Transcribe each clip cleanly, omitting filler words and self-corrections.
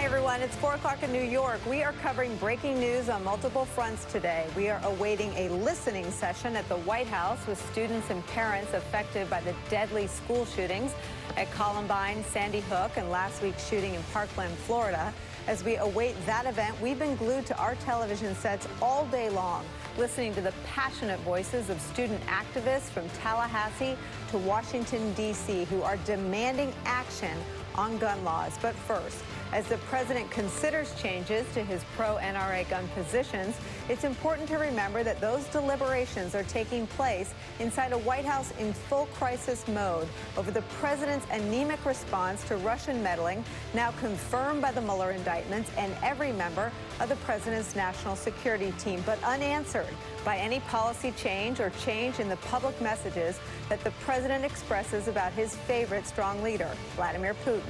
morning, everyone. It's 4 o'clock in New York. We are covering breaking news on multiple fronts today. We are awaiting a listening session at the White House with students and parents affected by the deadly school shootings at Columbine, Sandy Hook, and last week's shooting in Parkland, Florida. As we await that event, we've been glued to our television sets all day long, listening to the passionate voices of student activists from Tallahassee to Washington, D.C., who are demanding action on gun laws. But first, as the president considers changes to his pro-NRA gun positions, it's important to remember that those deliberations are taking place inside a White House in full crisis mode over the president's anemic response to Russian meddling, now confirmed by the Mueller indictments and every member of the president's national security team, but unanswered by any policy change or change in the public messages that the president expresses about his favorite strong leader, Vladimir Putin.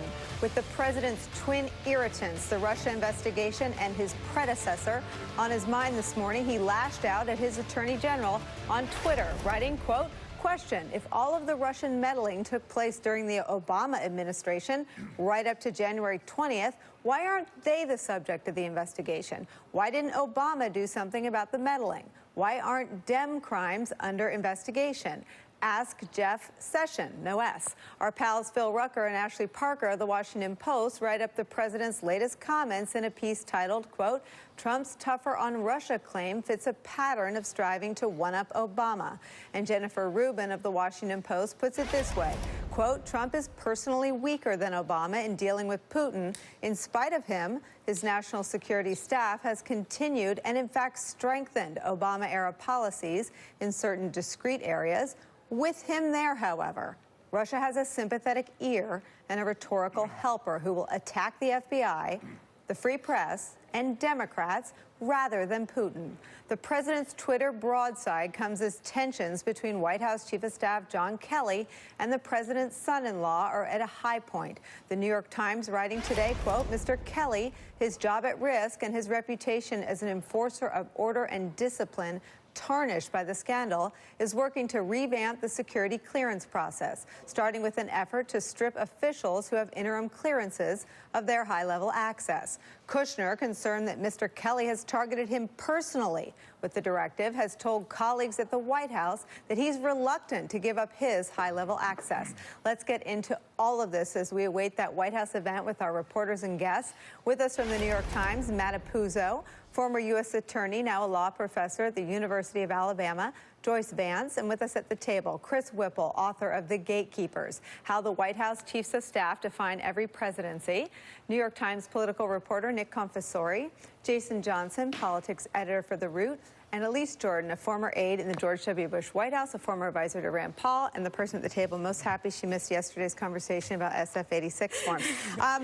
With the president's twin irritants, the Russia investigation and his predecessor, on his mind this morning, he lashed out at his attorney general on Twitter, writing, quote, "Question, if all of the Russian meddling took place during the Obama administration, right up to January 20th, why aren't they the subject of the investigation? Why didn't Obama do something about the meddling? Why aren't Dem crimes under investigation? Ask Jeff Sessions, no S." Our pals Phil Rucker and Ashley Parker of the Washington Post write up the president's latest comments in a piece titled, quote, "Trump's tougher on Russia claim fits a pattern of striving to one-up Obama." And Jennifer Rubin of the Washington Post puts it this way, quote, "Trump is personally weaker than Obama in dealing with Putin. In spite of him, his national security staff has continued and in fact strengthened Obama-era policies in certain discrete areas. With him there, however, Russia has a sympathetic ear and a rhetorical helper who will attack the FBI, the free press, and Democrats rather than Putin." The president's Twitter broadside comes as tensions between White House Chief of Staff John Kelly and the president's son-in-law are at a high point. The New York Times writing today, quote, "Mr. Kelly, his job at risk and his reputation as an enforcer of order and discipline tarnished by the scandal, is working to revamp the security clearance process, starting with an effort to strip officials who have interim clearances of their high-level access. Kushner, concerned that Mr. Kelly has targeted him personally with the directive, has told colleagues at the White House that he's reluctant to give up his high-level access. Let's get into all of this as we await that White House event with our reporters and guests. With us from the New York Times, Matt Apuzzo, former U.S. attorney, now a law professor at the University of Alabama, Joyce Vance, and with us at the table, Chris Whipple, author of The Gatekeepers, How the White House Chiefs of Staff Define Every Presidency, New York Times political reporter Nick Confessore, Jason Johnson, politics editor for The Root, and Elise Jordan, a former aide in the George W. Bush White House, a former advisor to Rand Paul, and the person at the table most happy she missed yesterday's conversation about SF-86 forms. Let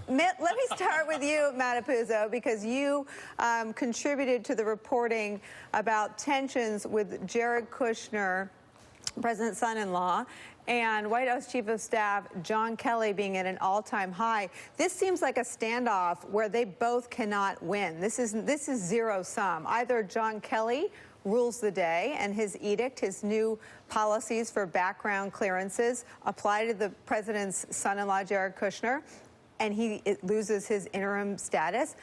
me start with you, Matt Apuzzo, because you contributed to the reporting about tensions with Jared Kushner, President's son-in-law, and White House Chief of Staff John Kelly being at an all-time high. This seems like a standoff where they both cannot win. This is zero-sum. Either John Kelly rules the day and his edict, his new policies for background clearances apply to the president's son-in-law, Jared Kushner, and he loses his interim status,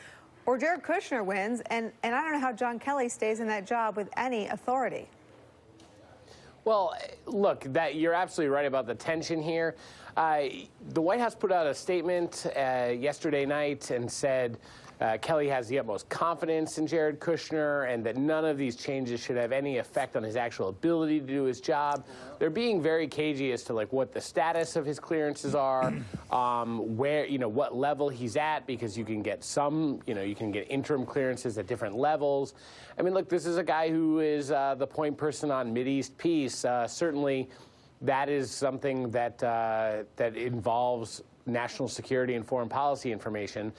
or Jared Kushner wins, and I don't know how John Kelly stays in that job with any authority. Well, look, you're absolutely right about the tension here. The White House put out a statement yesterday night and said Kelly has the utmost confidence in Jared Kushner and that none of these changes should have any effect on his actual ability to do his job. They're being very cagey as to what the status of his clearances are, where, what level he's at, because you can get some, you can get interim clearances at different levels. I mean, look, this is a guy who is the point person on Mideast peace. Certainly, that is something that that involves national security and foreign policy information.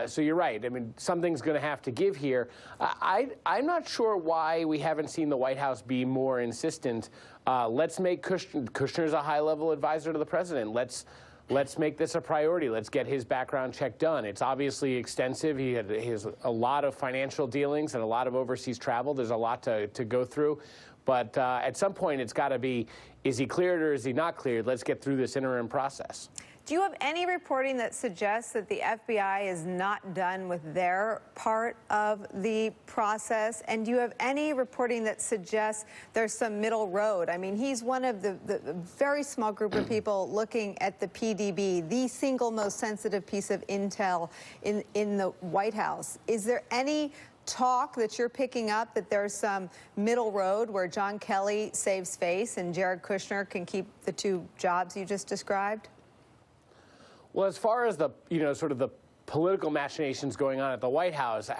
So you're right. I mean, something's going to have to give here. I'm not sure why we haven't seen the White House be more insistent. Let's make Kushner's a high-level advisor to the president. Let's make this a priority. Let's get his background check done. It's obviously extensive. He has a lot of financial dealings and a lot of overseas travel. There's a lot to go through. But at some point, it's got to be, is he cleared or is he not cleared? Let's get through this interim process. Do you have any reporting that suggests that the FBI is not done with their part of the process? And do you have any reporting that suggests there's some middle road? I mean, he's one of the very small group of people looking at the PDB, the single most sensitive piece of intel in the White House. Is there any talk that you're picking up that there's some middle road where John Kelly saves face and Jared Kushner can keep the two jobs you just described? Well, as far as the, sort of the political machinations going on at the White House,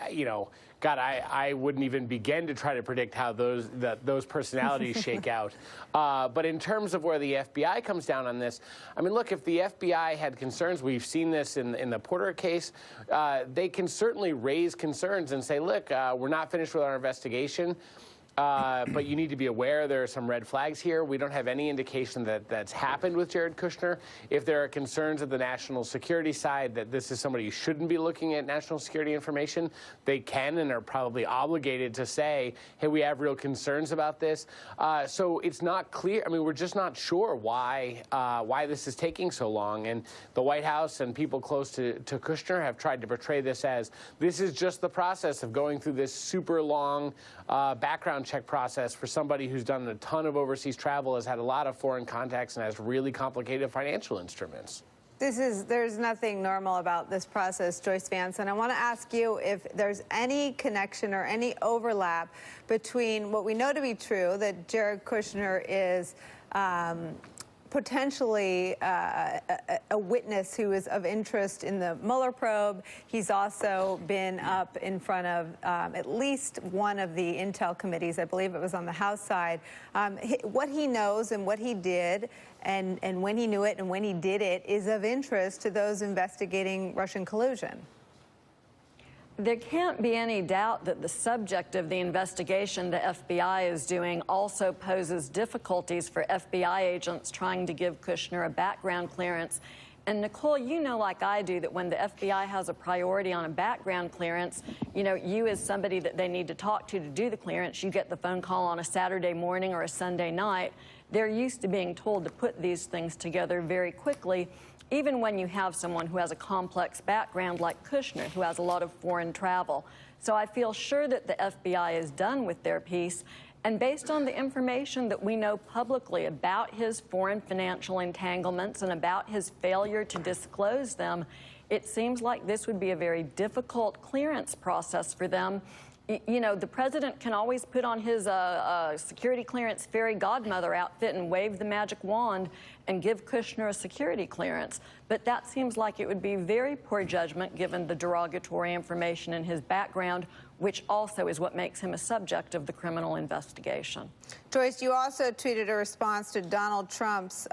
God, I wouldn't even begin to try to predict how those personalities shake out. But in terms of where the FBI comes down on this, I mean, look, if the FBI had concerns, we've seen this in the Porter case, they can certainly raise concerns and say, look, we're not finished with our investigation. But you need to be aware there are some red flags here. We don't have any indication that that's happened with Jared Kushner. If there are concerns at the national security side that this is somebody who shouldn't be looking at national security information, they can and are probably obligated to say, hey, we have real concerns about this. So it's not clear. I mean, we're just not sure why this is taking so long. And the White House and people close to Kushner have tried to portray this as this is just the process of going through this super long background check process for somebody who's done a ton of overseas travel, has had a lot of foreign contacts, and has really complicated financial instruments. There's nothing normal about this process, Joyce Vance, and I want to ask you if there's any connection or any overlap between what we know to be true, that Jared Kushner is potentially a witness who is of interest in the Mueller probe. He's also been up in front of at least one of the intel committees. I believe it was on the House side. What he knows and what he did and when he knew it and when he did it is of interest to those investigating Russian collusion. There can't be any doubt that the subject of the investigation the FBI is doing also poses difficulties for FBI agents trying to give Kushner a background clearance. And Nicolle, you know like I do that when the FBI has a priority on a background clearance, you as somebody that they need to talk to do the clearance, you get the phone call on a Saturday morning or a Sunday night. They're used to being told to put these things together very quickly, even when you have someone who has a complex background like Kushner, who has a lot of foreign travel. So I feel sure that the FBI is done with their piece. And based on the information that we know publicly about his foreign financial entanglements and about his failure to disclose them, it seems like this would be a very difficult clearance process for them. The president can always put on his security clearance fairy godmother outfit and wave the magic wand and give Kushner a security clearance. But that seems like it would be very poor judgment given the derogatory information in his background, which also is what makes him a subject of the criminal investigation. Joyce, you also tweeted a response to Donald Trump's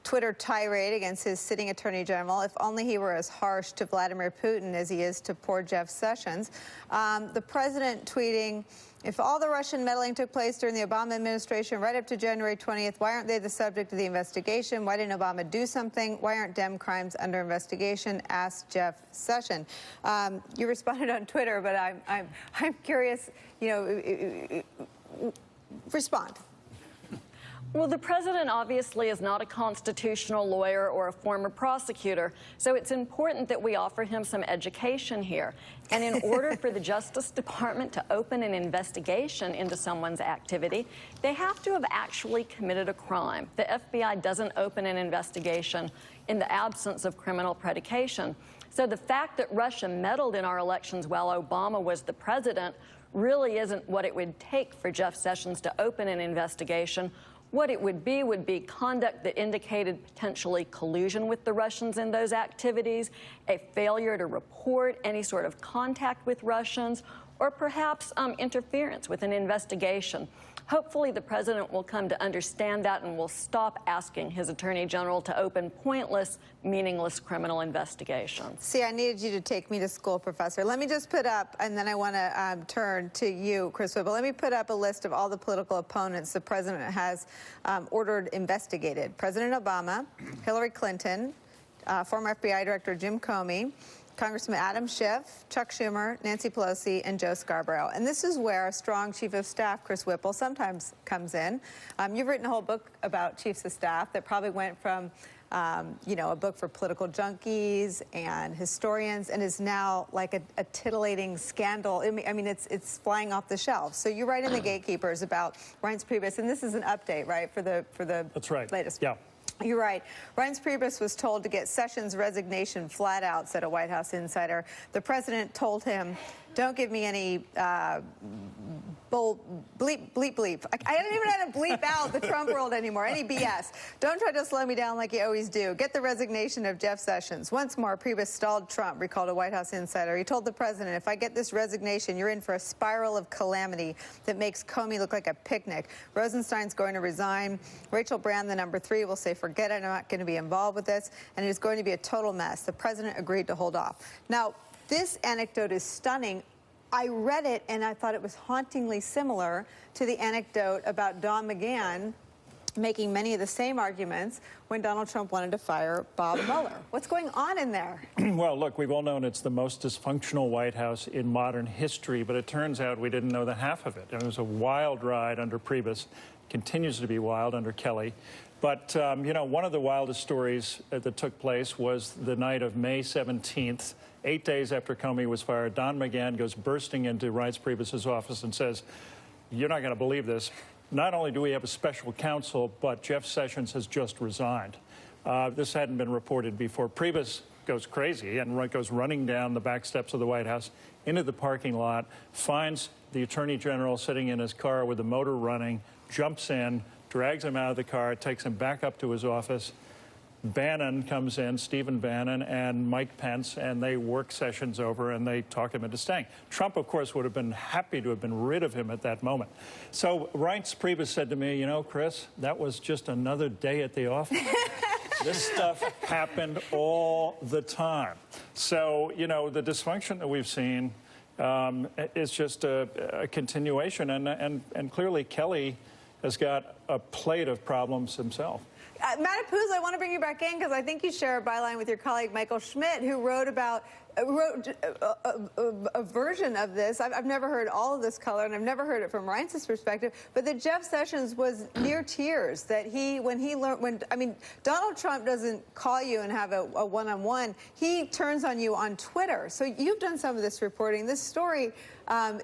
Twitter tirade against his sitting attorney general. If only he were as harsh to Vladimir Putin as he is to poor Jeff Sessions. The president tweeting, if all the Russian meddling took place during the Obama administration right up to January 20th, why aren't they the subject of the investigation? Why didn't Obama do something? Why aren't Dem crimes under investigation? Asked Jeff Sessions. You responded on Twitter, but I'm curious, respond. Well, the president obviously is not a constitutional lawyer or a former prosecutor, so it's important that we offer him some education here. And in order for the Justice Department to open an investigation into someone's activity, they have to have actually committed a crime. The FBI doesn't open an investigation in the absence of criminal predication. So the fact that Russia meddled in our elections while Obama was the president really isn't what it would take for Jeff Sessions to open an investigation. What it would be conduct that indicated potentially collusion with the Russians in those activities, a failure to report any sort of contact with Russians, or perhaps interference with an investigation. Hopefully the president will come to understand that and will stop asking his attorney general to open pointless, meaningless criminal investigations. See, I needed you to take me to school, Professor. Let me just put up, and then I want to turn to you, Chris Whipple. Let me put up a list of all the political opponents the president has ordered investigated. President Obama, Hillary Clinton, former FBI Director Jim Comey, Congressman Adam Schiff, Chuck Schumer, Nancy Pelosi, and Joe Scarborough. And this is where a strong chief of staff, Chris Whipple, sometimes comes in. You've written a whole book about chiefs of staff that probably went from you know, a book for political junkies and historians, and is now like a titillating scandal. I mean, it's flying off the shelf. So you write in the Gatekeepers about Reince Priebus, and this is an update, right, for the That's right. latest. Yeah. You're right. Reince Priebus was told to get Sessions' resignation flat out, said a White House insider. The president told him, don't give me any bleep. I don't even know how to bleep out the Trump world anymore. Any BS. Don't try to slow me down like you always do. Get the resignation of Jeff Sessions. Once more, Priebus stalled Trump, recalled a White House insider. He told the president, if I get this resignation, you're in for a spiral of calamity that makes Comey look like a picnic. Rosenstein's going to resign. Rachel Brand, the number 3, will say, forget it, I'm not going to be involved with this. And it is going to be a total mess. The president agreed to hold off. Now, this anecdote is stunning. I read it and I thought it was hauntingly similar to the anecdote about Don McGahn making many of the same arguments when Donald Trump wanted to fire Bob Mueller. What's going on in there? Well, look, we've all known it's the most dysfunctional White House in modern history, but it turns out we didn't know the half of it. It was a wild ride under Priebus, continues to be wild under Kelly. But, you know, one of the wildest stories that took place was the night of May 17th, 8 days after Comey was fired. Don McGahn goes bursting into Reince Priebus's office and says, you're not going to believe this. Not only do we have a special counsel, but Jeff Sessions has just resigned. This hadn't been reported before. Priebus goes crazy and goes running down the back steps of the White House into the parking lot, finds the Attorney General sitting in his car with the motor running, jumps in, drags him out of the car, takes him back up to his office. Bannon comes in, Stephen Bannon and Mike Pence, and they work Sessions over and they talk him into staying. Trump, of course, would have been happy to have been rid of him at that moment. So Reince Priebus said to me, you know, Chris, that was just another day at the office. This stuff happened all the time. So, you know, the dysfunction that we've seen is just a continuation. And clearly Kelly has got a plate of problems himself. Matt Apuzzo, I want to bring you back in because I think you share a byline with your colleague Michael Schmidt, who wrote about a version of this. I've never heard all of this color, and I've never heard it from Reince's perspective, but that Jeff Sessions was near tears, that I mean, Donald Trump doesn't call you and have a one-on-one. He turns on you on Twitter. So you've done some of this reporting. This story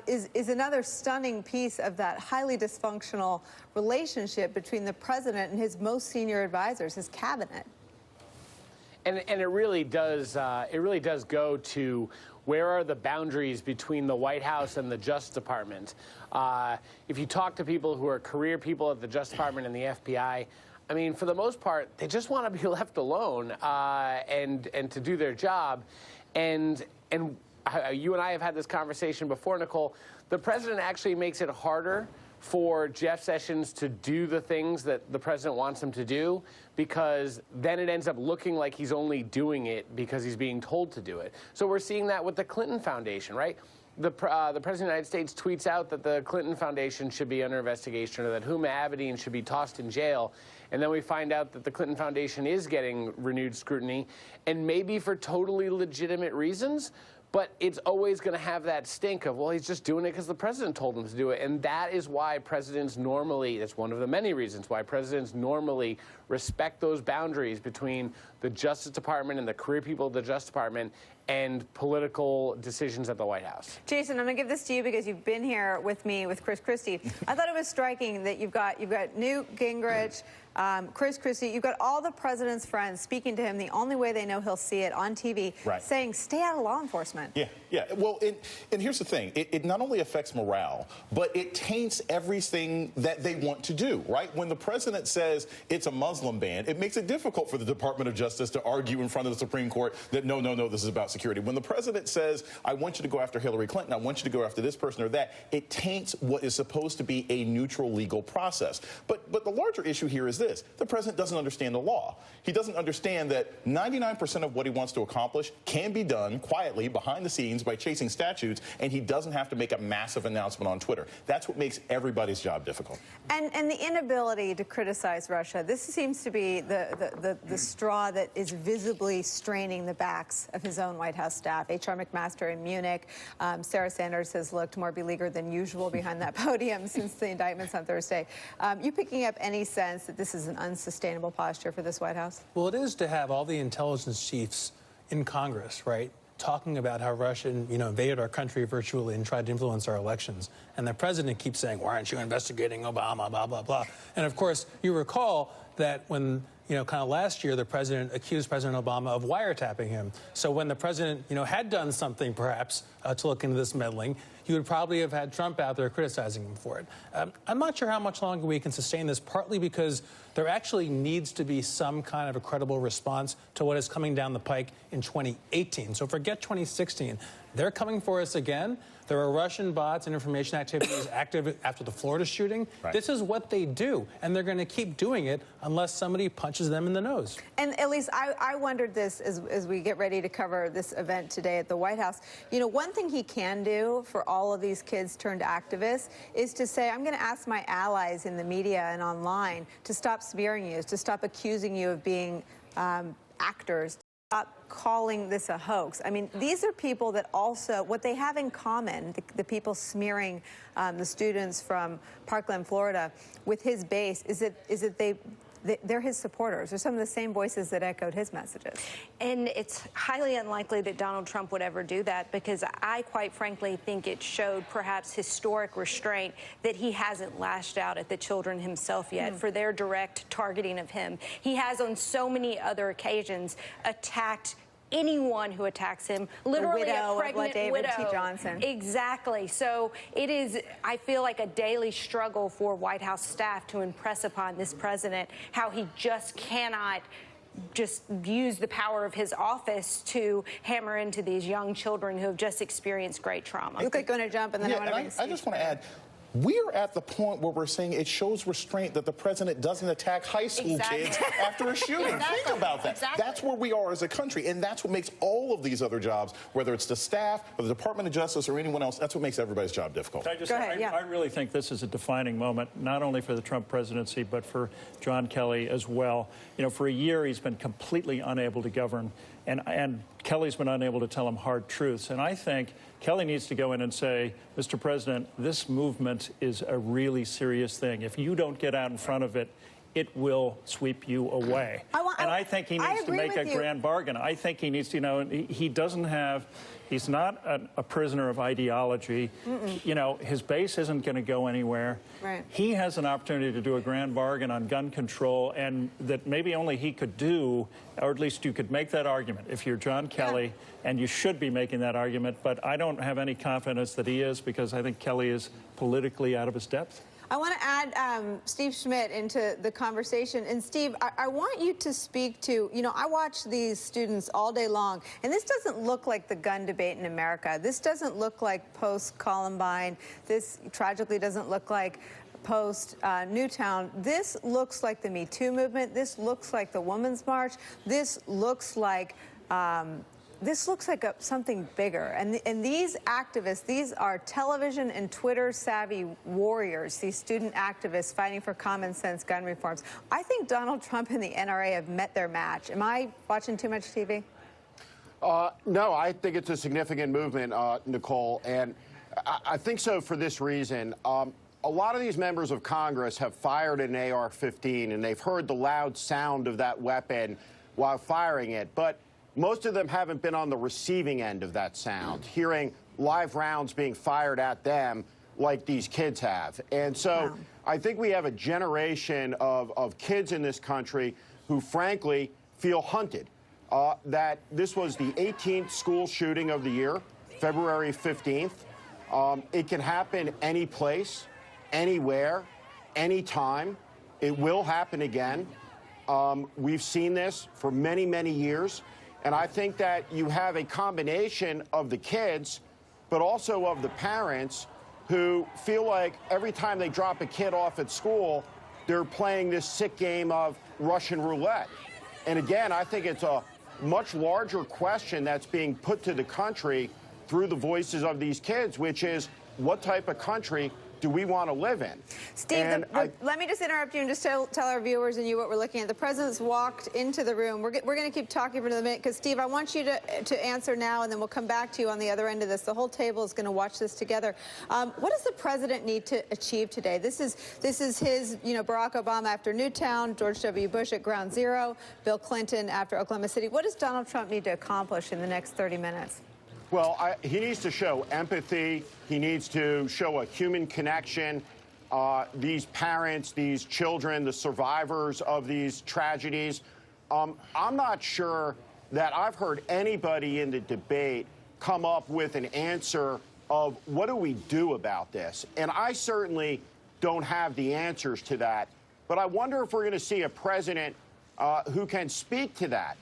is another stunning piece of that highly dysfunctional relationship between the president and his most senior advisors, his cabinet. And it really does go to where are the boundaries between the White House and the Justice Department. If you talk to people who are career people at the Justice Department and the FBI, I mean, for the most part, they just want to be left alone and to do their job. And you and I have had this conversation before, Nicolle. The president actually makes it harder for Jeff Sessions to do the things that the president wants him to do, because then it ends up looking like he's only doing it because he's being told to do it. So we're seeing that with the Clinton Foundation, right? The President of the United States tweets out that the Clinton Foundation should be under investigation, or that Huma Abedin should be tossed in jail. And then we find out that the Clinton Foundation is getting renewed scrutiny, and maybe for totally legitimate reasons. But it's always going to have that stink of, well, he's just doing it because the president told him to do it. And that is why presidents normally, that's one of the many reasons why presidents normally respect those boundaries between the Justice Department and the career people of the Justice Department and political decisions at the White House. Jason, I'm going to give this to you because you've been here with me with Chris Christie. I thought it was striking that you've got Newt Gingrich, Chris Christie, you've got all the president's friends speaking to him the only way they know he'll see it on TV, right, saying, stay out of law enforcement. Yeah. Well, and here's the thing. It not only affects morale, but it taints everything that they want to do, right? When the president says it's a Muslim ban, it makes it difficult for the Department of Justice to argue in front of the Supreme Court that, no, this is about security. When the president says, I want you to go after Hillary Clinton, I want you to go after this person or that, it taints what is supposed to be a neutral legal process. But the larger issue here is this. The president doesn't understand the law. He doesn't understand that 99% of what he wants to accomplish can be done quietly behind the scenes by chasing statutes, and he doesn't have to make a massive announcement on Twitter. That's what makes everybody's job difficult. And the inability to criticize Russia, this seems to be the straw that is visibly straining the backs of his own White House staff. H.R. McMaster in Munich. Sarah Sanders has looked more beleaguered than usual behind that podium since the indictments on Thursday. You picking up any sense that this this is an unsustainable posture for this White House? Well, it is to have all the intelligence chiefs in Congress, right, talking about how Russia, invaded our country virtually and tried to influence our elections. And the president keeps saying, why aren't you investigating Obama, blah, blah, blah. And, of course, you recall that when, kind of last year, the president accused President Obama of wiretapping him. So when the president, had done something, perhaps, to look into this meddling, he would probably have had Trump out there criticizing him for it. I'm not sure how much longer we can sustain this, partly because there actually needs to be some kind of a credible response to what is coming down the pike in 2018. So forget 2016. They're coming for us again. There are Russian bots and information activities active after the Florida shooting. Right. This is what they do, and they're going to keep doing it unless somebody punches them in the nose. And Elise, I wondered this as we get ready to cover this event today at the White House. One thing he can do for all of these kids turned activists is to say, I'm going to ask my allies in the media and online to stop smearing you, to stop accusing you of being actors. Stop calling this a hoax. I mean, these are people that also, what they have in common, the people smearing the students from Parkland, Florida, with his base, is that they're his supporters. They're some of the same voices that echoed his messages. And it's highly unlikely that Donald Trump would ever do that, because I quite frankly think it showed perhaps historic restraint that he hasn't lashed out at the children himself yet for their direct targeting of him. He has on so many other occasions attacked anyone who attacks him, literally a pregnant widow. T. Johnson. Exactly. So it is, I feel like, a daily struggle for White House staff to impress upon this president how he just cannot just use the power of his office to hammer into these young children who have just experienced great trauma. You look going to jump, and then I just want to add, we're at the point where we're saying it shows restraint that the president doesn't attack high school kids after a shooting. Think about that. That's where we are as a country, and that's what makes all of these other jobs, whether it's the staff or the Department of Justice or anyone else, that's what makes everybody's job difficult. I really think this is a defining moment, not only for the Trump presidency, but for John Kelly as well. For a year, he's been completely unable to govern, and Kelly's been unable to tell him hard truths. And I think Kelly needs to go in and say, Mr. President, this movement is a really serious thing. If you don't get out in front of it, it will sweep you away. I think he needs to make a grand bargain. I think he needs to, he doesn't have, he's not a prisoner of ideology. His base isn't going to go anywhere. Right. He has an opportunity to do a grand bargain on gun control, and that maybe only he could do, or at least you could make that argument if you're John Kelly, and you should be making that argument. But I don't have any confidence that he is, because I think Kelly is politically out of his depth. I want to add Steve Schmidt into the conversation. And Steve, I want you to speak to, I watch these students all day long, and this doesn't look like the gun debate in America. This doesn't look like post-Columbine. This tragically doesn't look like post-Newtown. This looks like the Me Too movement. This looks like the Women's March. This looks like something bigger. And these activists, these are television and Twitter savvy warriors, these student activists fighting for common sense gun reforms. I think Donald Trump and the NRA have met their match. Am I watching too much TV? No, I think it's a significant movement, Nicolle, and I think so for this reason. A lot of these members of Congress have fired an AR-15, and they've heard the loud sound of that weapon while firing it, but most of them haven't been on the receiving end of that sound, hearing live rounds being fired at them like these kids have. And so I think we have a generation of kids in this country who, frankly, feel hunted. That this was the 18th school shooting of the year, February 15th. It can happen any place, anywhere, anytime. It will happen again. We've seen this for many, many years. And I think that you have a combination of the kids, but also of the parents who feel like every time they drop a kid off at school, they're playing this sick game of Russian roulette. And again, I think it's a much larger question that's being put to the country through the voices of these kids, which is, what type of country do we want to live in? Steve, let me just interrupt you and just tell our viewers and you what we're looking at. The president's walked into the room. We're going to keep talking for another minute because, Steve, I want you to answer now, and then we'll come back to you on the other end of this. The whole table is going to watch this together. What does the president need to achieve today? This is his, Barack Obama after Newtown, George W. Bush at Ground Zero, Bill Clinton after Oklahoma City. What does Donald Trump need to accomplish in the next 30 minutes? Well, he needs to show empathy. He needs to show a human connection. These parents, these children, the survivors of these tragedies. I'm not sure that I've heard anybody in the debate come up with an answer of what do we do about this? And I certainly don't have the answers to that. But I wonder if we're going to see a president who can speak to that.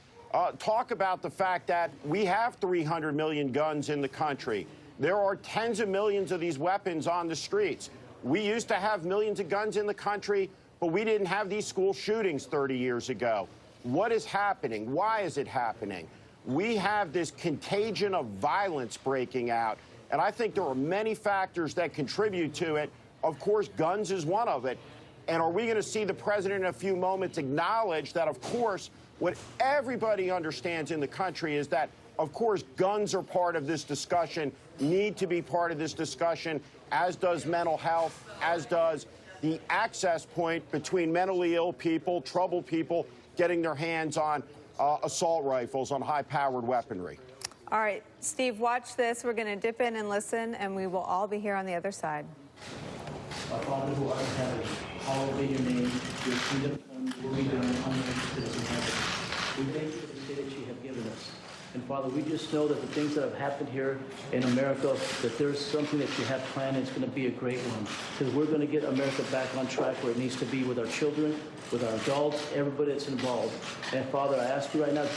Talk about the fact that we have 300 million guns in the country. There are tens of millions of these weapons on the streets. We used to have millions of guns in the country, but we didn't have these school shootings 30 years ago. What is happening? Why is it happening? We have this contagion of violence breaking out, and I think there are many factors that contribute to it. Of course, guns is one of it. And are we going to see the president in a few moments acknowledge that, of course, what everybody understands in the country is that, of course, guns are part of this discussion, need to be part of this discussion, as does mental health, as does the access point between mentally ill people, troubled people, getting their hands on assault rifles, on high-powered weaponry. All right, Steve, watch this. We're going to dip in and listen, and we will all be here on the other side. Our Father who art in heaven, hallowed be your name. Your kingdom come, your will be done on earth as it is in heaven. We thank you for the day that you have given us. And Father, we just know that the things that have happened here in America, that there's something that you have planned, and it's going to be a great one. Because we're going to get America back on track where it needs to be with our children, with our adults, everybody that's involved. And Father, I ask you right now